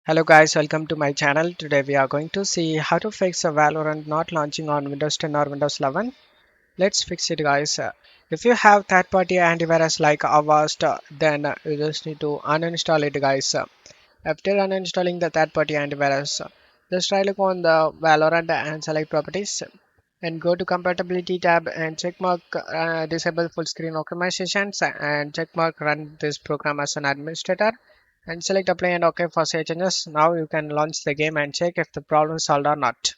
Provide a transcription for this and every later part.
Hello guys, welcome to my channel. Today we are going to see how to fix a Valorant not launching on Windows 10 or Windows 11. Let's fix it guys. If you have third-party antivirus like Avast, then you just need to uninstall it guys. After uninstalling the third-party antivirus, just try look on the Valorant and select properties and go to compatibility tab and checkmark disable full screen optimizations and checkmark run this program as an administrator and select apply and OK for save changes. Now you can launch the game and check if the problem is solved or not.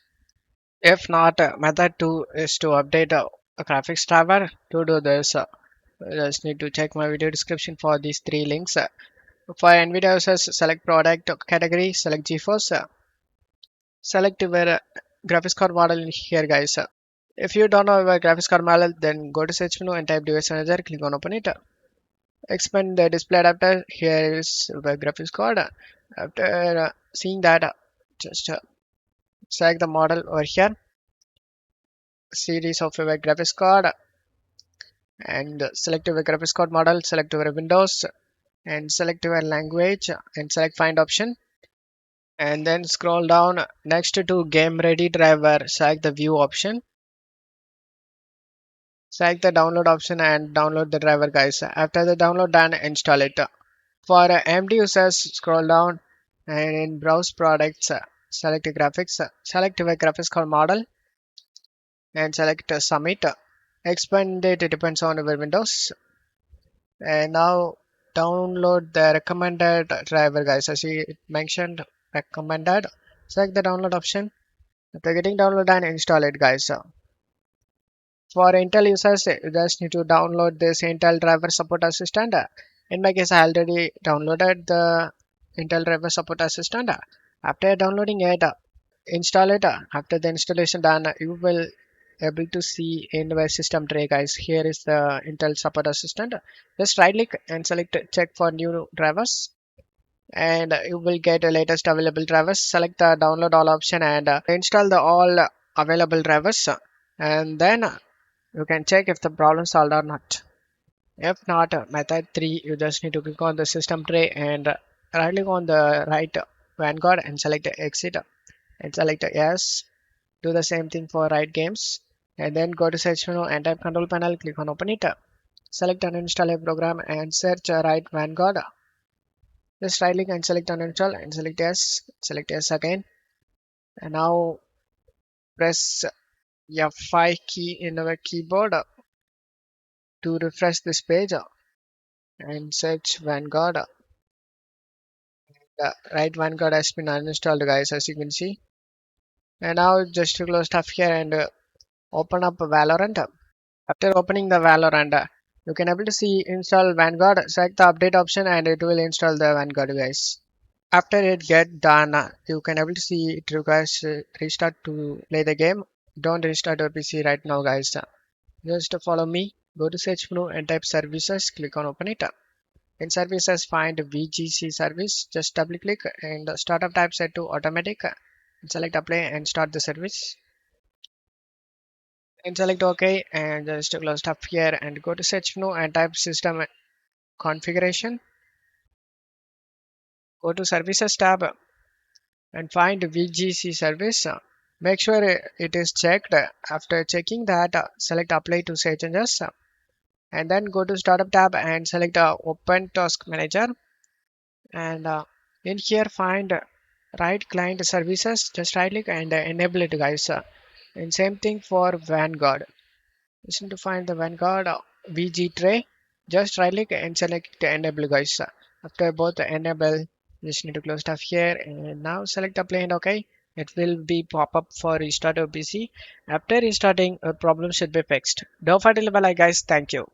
If not, method 2 is to update a graphics driver. To do this, just need to check my video description for these three links. For Nvidia users, select product category, select GeForce, select your graphics card model in here guys. If you don't know your graphics card model, then go to search menu and type device manager, click on open it. Expand the display adapter. Here is the graphics card. After seeing that, just select the model over here, series of your graphics card, and select your graphics card model, select your Windows, and select your language, and select find option. And then scroll down next to game ready driver, select the view option, select the download option, and download the driver, guys. After the download done, install it. For AMD users, scroll down and in browse products, select graphics, select your graphics card model and select submit. Expand it depends on your Windows. And now download the recommended driver, guys. As it mentioned, recommended. Select the download option. After getting download and install it, guys. For Intel users, you just need to download this Intel Driver Support Assistant. In my case, I already downloaded the Intel Driver Support Assistant. After downloading it, install it. After the installation done, you will able to see in the system tray, guys. Here is the Intel Support Assistant. Just right click and select check for new drivers. And you will get the latest available drivers. Select the download all option and install the all available drivers. And then you can check if the problem solved or not. If not, method 3, you just need to click on the system tray and right click on the right Vanguard and select exit and select yes. Do the same thing for right games and then go to search menu and type control panel, click on open it. Select uninstall a program and search right Vanguard. Just right click and select uninstall and select yes again. And now press F5 key in our keyboard to refresh this page and search Vanguard. The right Vanguard has been uninstalled, guys, as you can see. And now just to close stuff here and open up Valorant. After opening the Valorant, you can able to see install Vanguard. Select the update option and it will install the Vanguard, guys. After it get done, you can able to see it requires restart to play the game. Don't restart your PC right now, guys. Just follow me. Go to search menu and type services. Click on open it. In services, find VGC service. Just double click and startup type set to automatic. Select apply and start the service. And select OK and just close up here and go to search menu and type system configuration. Go to services tab and find VGC service. Make sure it is checked. After checking that, select apply to save changes. And then go to startup tab and select open task manager. And in here find right client services. Just right click and enable it, guys. And same thing for Vanguard. Just need to find the Vanguard VG tray. Just right click and select enable, guys. After both enable, just need to close stuff here and now select apply and OK. It will be pop up for restart your PC. After restarting, a problem should be fixed. Don't forget to leave a like, guys. Thank you.